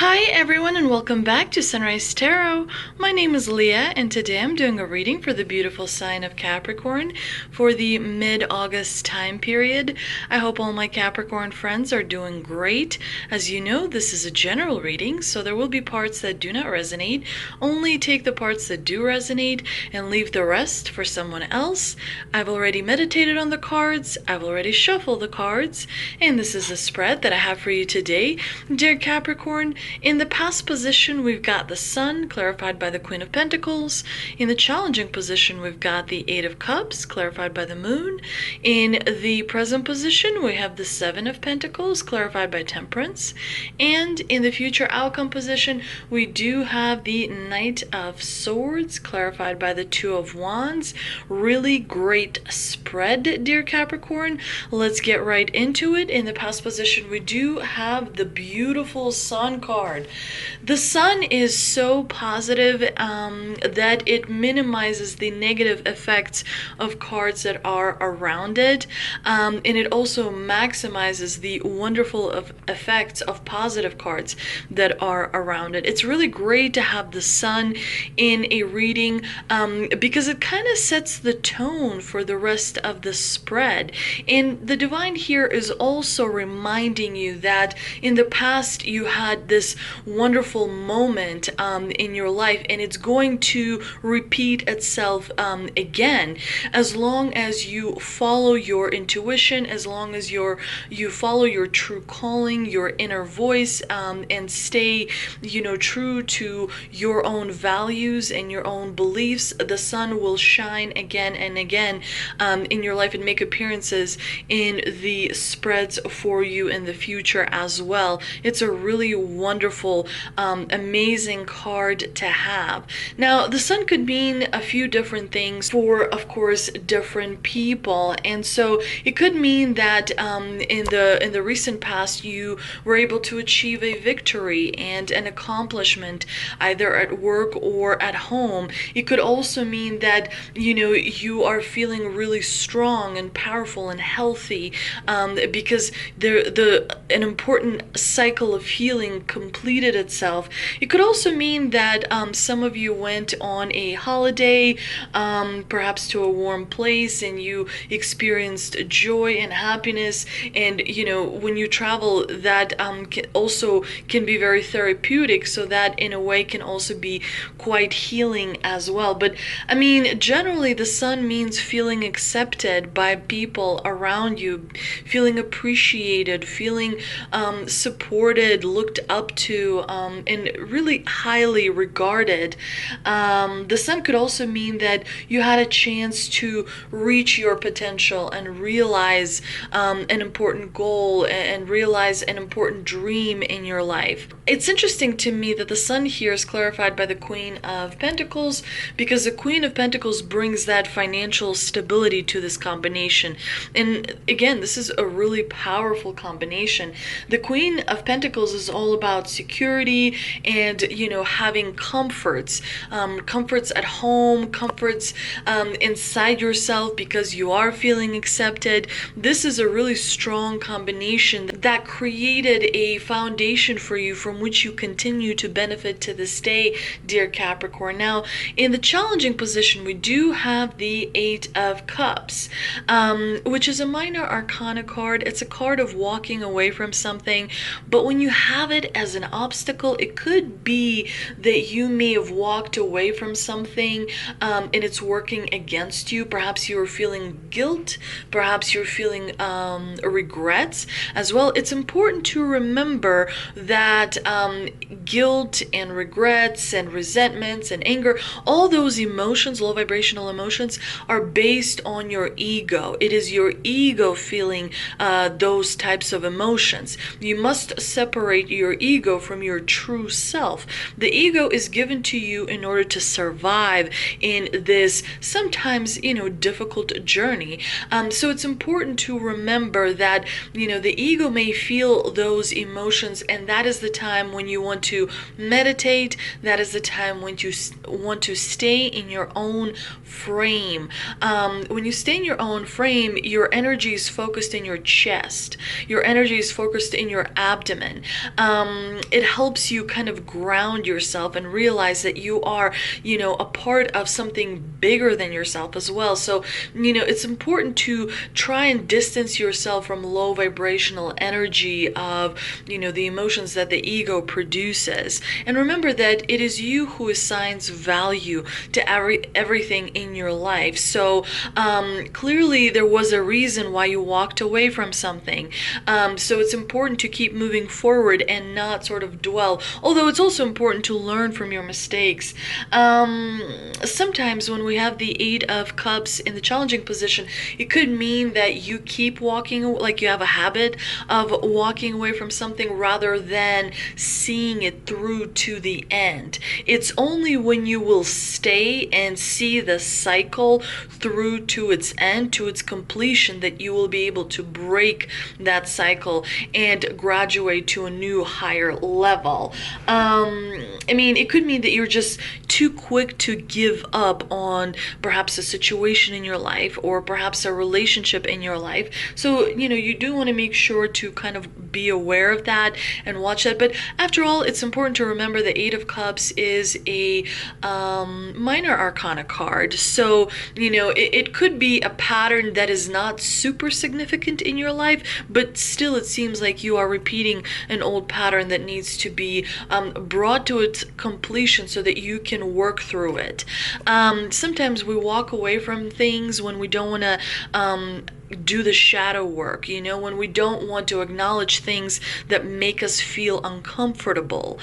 Hi everyone and welcome back to Sunrise Tarot. My name is Leah and today I'm doing a reading for the beautiful sign of Capricorn for the mid-August time period. I hope all my Capricorn friends are doing great. As you know, this is a general reading, so there will be parts that do not resonate. Only take the parts that do resonate and leave the rest for someone else. I've already meditated on the cards, I've already shuffled the cards, and this is a spread that I have for you today. Dear Capricorn, in the past position, we've got the Sun, clarified by the Queen of Pentacles. In the challenging position, we've got the Eight of Cups, clarified by the Moon. In the present position, we have the Seven of Pentacles, clarified by Temperance. And in the future outcome position, we do have the Knight of Swords, clarified by the Two of Wands. Really great spread, dear Capricorn. Let's get right into it. In the past position, we do have the beautiful Sun card. The Sun is so positive that it minimizes the negative effects of cards that are around it, and it also maximizes the wonderful effects of positive cards that are around it. It's really great to have the Sun in a reading because it kind of sets the tone for the rest of the spread. And the Divine here is also reminding you that in the past you had this wonderful moment in your life, and it's going to repeat itself again as long as you follow your intuition, as long as you follow your true calling, your inner voice, and stay true to your own values and your own beliefs. The Sun will shine again and again in your life and make appearances in the spreads for you in the future as well. It's a really wonderful, amazing card to have. Now, the Sun could mean a few different things for, of course, different people, and so it could mean that in the recent past you were able to achieve a victory and an accomplishment either at work or at home. It could also mean that you are feeling really strong and powerful and healthy because an important cycle of healing completed itself. It could also mean that some of you went on a holiday, perhaps to a warm place, and you experienced joy and happiness. And when you travel, that can be very therapeutic, so that in a way can also be quite healing as well. But I mean, generally the Sun means feeling accepted by people around you, feeling appreciated, feeling supported, looked up to, and really highly regarded. The Sun could also mean that you had a chance to reach your potential and realize an important goal and realize an important dream in your life. It's interesting to me that the Sun here is clarified by the Queen of Pentacles, because the Queen of Pentacles brings that financial stability to this combination. And again, this is a really powerful combination. The Queen of Pentacles is all about security and having comforts at home, comforts inside yourself, because you are feeling accepted. This is a really strong combination that created a foundation for you from which you continue to benefit to this day, dear Capricorn. Now, in the challenging position, we do have the Eight of Cups, which is a minor arcana card. It's a card of walking away from something, but when you have it as an obstacle, it could be that you may have walked away from something and it's working against you. Perhaps you're feeling guilt, perhaps you're feeling regrets as well. It's important to remember that guilt and regrets and resentments and anger, all those emotions, low vibrational emotions, are based on your ego. It is your ego feeling those types of emotions. You must separate your ego from your true self. The ego is given to you in order to survive in this sometimes difficult journey. So it's important to remember that the ego may feel those emotions, and that is the time when you want to meditate. That is the time when you want to stay in your own frame. When you stay in your own frame, your energy is focused in your chest. Your energy is focused in your abdomen. it helps you kind of ground yourself and realize that you are, a part of something bigger than yourself as well. So, it's important to try and distance yourself from low vibrational energy of, the emotions that the ego produces. And remember that it is you who assigns value to everything in your life. So clearly there was a reason why you walked away from something. So it's important to keep moving forward and not sort of dwell. Although it's also important to learn from your mistakes. Sometimes when we have the Eight of Cups in the challenging position, it could mean that you keep walking, like you have a habit of walking away from something rather than seeing it through to the end. It's only when you will stay and see the cycle through to its end, to its completion, that you will be able to break that cycle and graduate to a new higher level. It could mean that you're just too quick to give up on perhaps a situation in your life or perhaps a relationship in your life. So, you do want to make sure to kind of be aware of that and watch that. But after all, it's important to remember the Eight of Cups is a minor arcana card. So, it could be a pattern that is not super significant in your life, but still it seems like you are repeating an old pattern that needs to be brought to its completion so that you can work through it. Sometimes we walk away from things when we don't want to do the shadow work, when we don't want to acknowledge things that make us feel uncomfortable.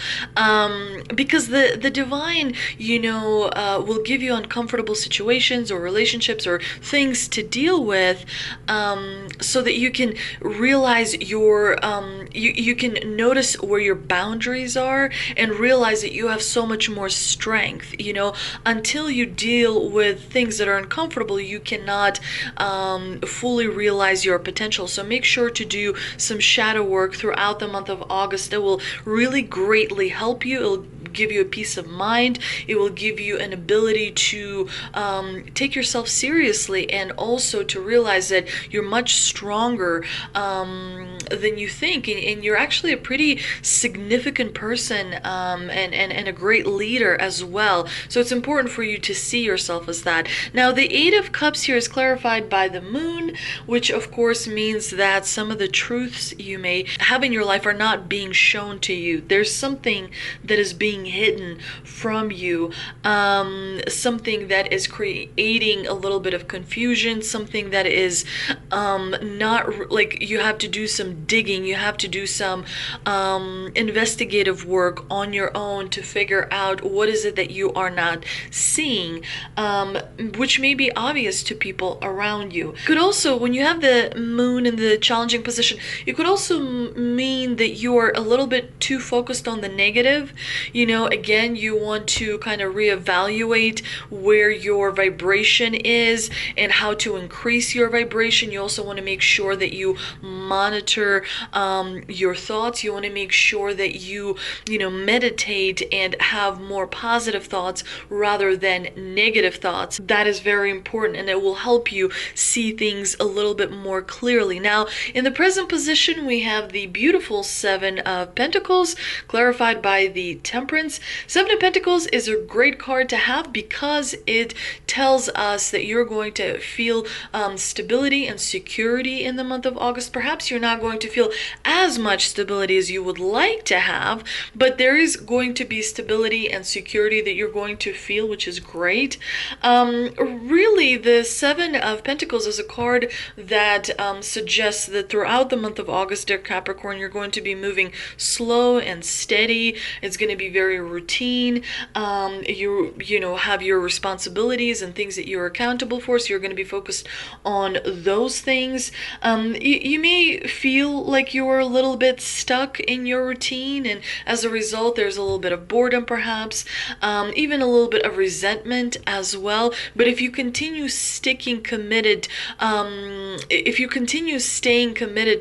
Because the divine, will give you uncomfortable situations or relationships or things to deal with, so that you can realize you can notice where your boundaries are and realize that you have so much more strength. Until you deal with things that are uncomfortable, you cannot fully realize your potential. So make sure to do some shadow work throughout the month of August. That will really greatly help you. It'll give you a peace of mind. It will give you an ability to take yourself seriously, and also to realize that you're much stronger than you think, and you're actually a pretty significant person, and a great leader as well. So it's important for you to see yourself as that. Now, the Eight of Cups here is clarified by the moon, which of course means that some of the truths you may have in your life are not being shown to you. There's something that is being hidden from you, something that is creating a little bit of confusion, something that is not, like, you have to do some digging, you have to do some investigative work on your own to figure out what is it that you are not seeing, which may be obvious to people around you. Could also, when you have the moon in the challenging position, it could also mean that you are a little bit too focused on the negative. Again, you want to kind of reevaluate where your vibration is and how to increase your vibration. You also want to make sure that you monitor your thoughts. You want to make sure that you meditate and have more positive thoughts rather than negative thoughts. That is very important, and it will help you see things a little bit more clearly. Now, in the present position, we have the beautiful Seven of Pentacles, clarified by the Temperance. Seven of Pentacles is a great card to have because it tells us that you're going to feel stability and security in the month of August. Perhaps you're not going to feel as much stability as you would like to have, but there is going to be stability and security that you're going to feel, which is great. Really, the Seven of Pentacles is a card that suggests that throughout the month of August, dear Capricorn, you're going to be moving slow and steady. It's going to be very routine. You have your responsibilities and things that you're accountable for, so you're going to be focused on those things. You may feel like you're a little bit stuck in your routine, and as a result there's a little bit of boredom, perhaps even a little bit of resentment as well. But if you continue staying committed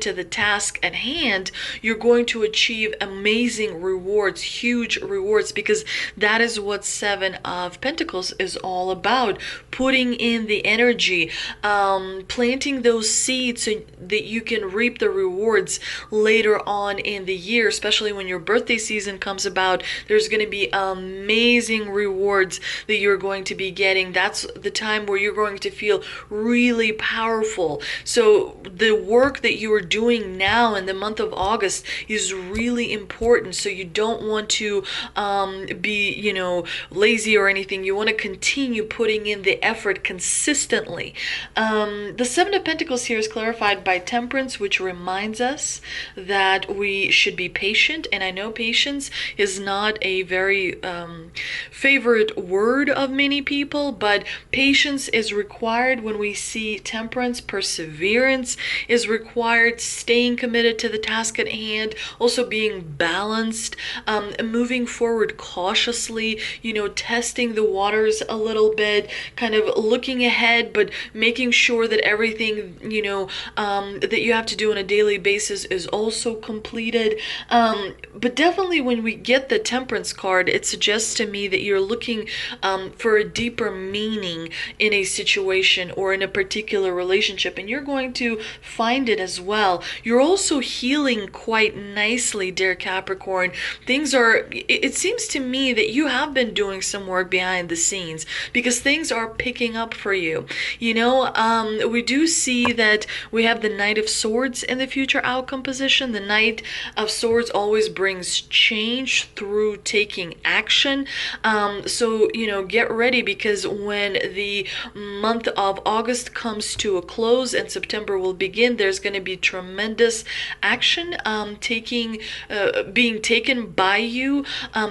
to the task at hand, you're going to achieve amazing rewards, huge rewards rewards, because that is what Seven of Pentacles is all about. Putting in the energy, planting those seeds so that you can reap the rewards later on in the year, especially when your birthday season comes about. There's going to be amazing rewards that you're going to be getting. That's the time where you're going to feel really powerful. So the work that you are doing now in the month of August is really important. So you don't want to be, lazy or anything. You want to continue putting in the effort consistently. The Seven of Pentacles here is clarified by Temperance, which reminds us that we should be patient. And I know patience is not a very favorite word of many people, but patience is required when we see temperance. Perseverance is required, staying committed to the task at hand, also being balanced, moving forward cautiously, testing the waters a little bit, kind of looking ahead, but making sure that everything, that you have to do on a daily basis is also completed. But definitely when we get the Temperance card, it suggests to me that you're looking for a deeper meaning in a situation or in a particular relationship, and you're going to find it as well. You're also healing quite nicely, dear Capricorn. It seems to me that you have been doing some work behind the scenes, because things are picking up for you. We do see that we have the Knight of Swords in the future outcome position. The Knight of Swords always brings change through taking action. So get ready, because when the month of August comes to a close and September will begin, there's going to be tremendous action being taken by you.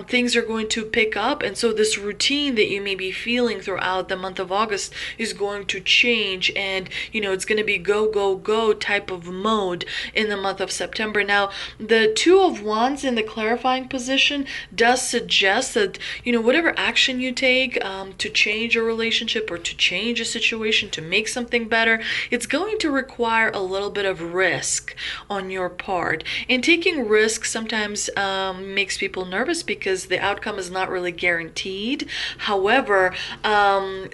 Things are going to pick up, and so this routine that you may be feeling throughout the month of August is going to change, and it's going to be go, go, go type of mode in the month of September. Now, the Two of Wands in the clarifying position does suggest that whatever action you take to change a relationship or to change a situation, to make something better, it's going to require a little bit of risk on your part. And taking risks sometimes makes people nervous because the outcome is not really guaranteed. However,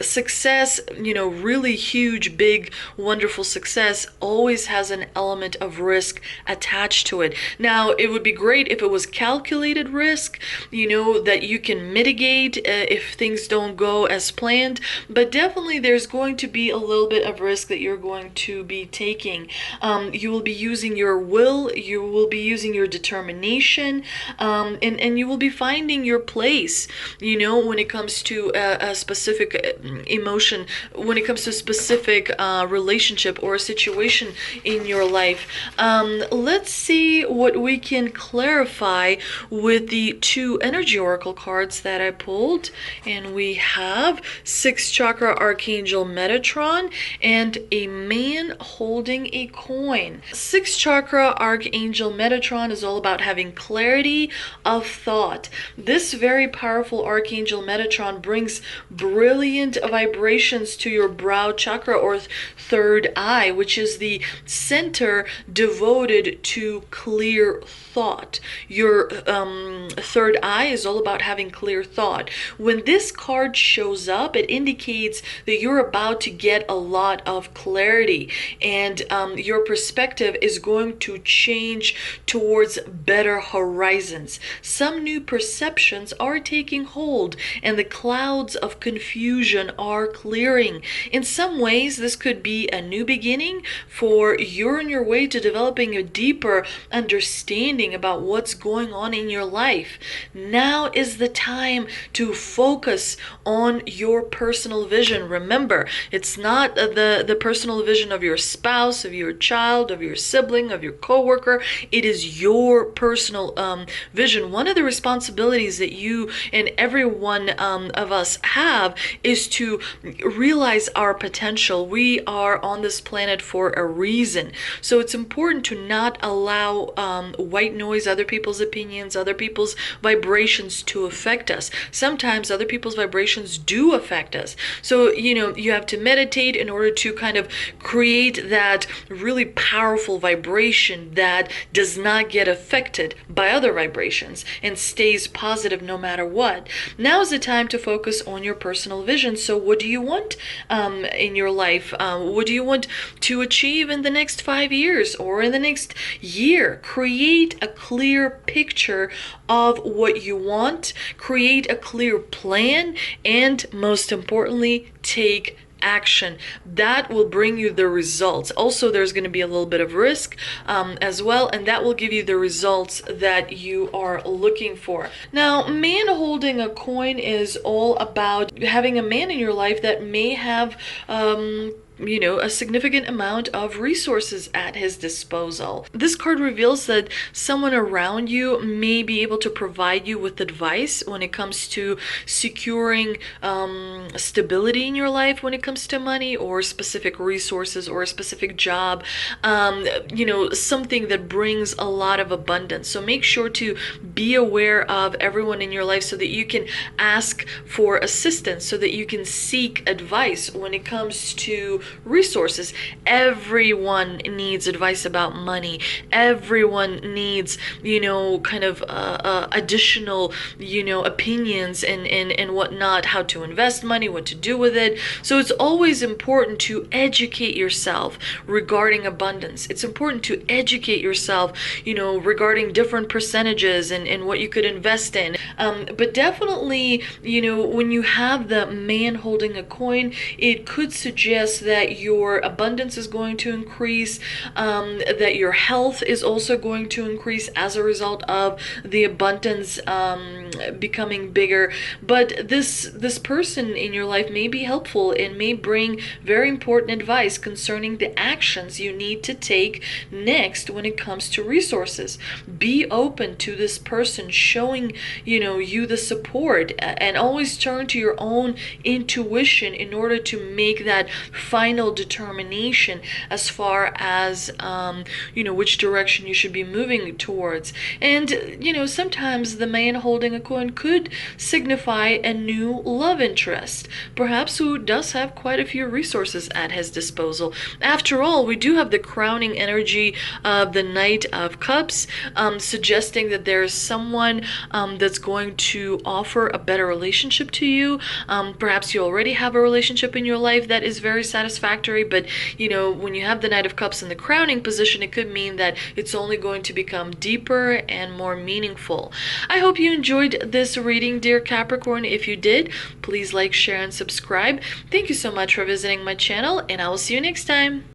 success, really huge, big, wonderful success always has an element of risk attached to it. Now, it would be great if it was calculated risk, that you can mitigate if things don't go as planned, but definitely there's going to be a little bit of risk that you're going to be taking. You will be using your will, you will be using your determination, and you will be finding your place, when it comes to a specific emotion, when it comes to a specific relationship or a situation in your life. Let's see what we can clarify with the two energy oracle cards that I pulled. And we have Sixth Chakra Archangel Metatron and a man holding a coin. Sixth Chakra Archangel Metatron is all about having clarity of thought. This very powerful Archangel Metatron brings brilliant vibrations to your brow chakra, or third eye, which is the center devoted to clear thought. Your third eye is all about having clear thought. When this card shows up, it indicates that you're about to get a lot of clarity, and your perspective is going to change towards better horizons. Some new perceptions are taking hold, and the clouds of confusion are clearing. In some ways, this could be a new beginning, for you're on your way to developing a deeper understanding about what's going on in your life. Now is the time to focus on your personal vision. Remember, it's not the personal vision of your spouse, of your child, of your sibling, of your coworker. It is your personal vision. One of the responsibilities that you and every one of us have is to realize our potential. We are on this planet for a reason. So it's important to not allow white noise, other people's opinions, other people's vibrations to affect us. Sometimes other people's vibrations do affect us. So, you have to meditate in order to kind of create that really powerful vibration that does not get affected by other vibrations, and stay stays positive no matter what. Now is the time to focus on your personal vision. So what do you want in your life? What do you want to achieve in the next 5 years or in the next year? Create a clear picture of what you want, create a clear plan, and most importantly, take action. That will bring you the results. Also, there's going to be a little bit of risk as well, and that will give you the results that you are looking for. Now, man holding a coin is all about having a man in your life that may have a significant amount of resources at his disposal. This card reveals that someone around you may be able to provide you with advice when it comes to securing stability in your life, when it comes to money or specific resources or a specific job, something that brings a lot of abundance. So make sure to be aware of everyone in your life so that you can ask for assistance, so that you can seek advice when it comes to resources. Everyone needs advice about money. Everyone needs, additional, opinions and whatnot, how to invest money, what to do with it. So it's always important to educate yourself regarding abundance. It's important to educate yourself, regarding different percentages and what you could invest in. But definitely, when you have the man holding a coin, it could suggest that your abundance is going to increase, that your health is also going to increase as a result of the abundance becoming bigger. But this person in your life may be helpful and may bring very important advice concerning the actions you need to take next when it comes to resources. Be open to this person showing you the support, and always turn to your own intuition in order to make that final determination as far as which direction you should be moving towards. And sometimes the man holding a coin could signify a new love interest, perhaps who does have quite a few resources at his disposal. After all, we do have the crowning energy of the Knight of Cups, suggesting that there's someone that's going to offer a better relationship to you. Perhaps you already have a relationship in your life that is very satisfactory, but when you have the Knight of Cups in the crowning position, it could mean that it's only going to become deeper and more meaningful. I hope you enjoyed this reading, dear Capricorn. If you did, please like, share, and subscribe. Thank you so much for visiting my channel, and I will see you next time.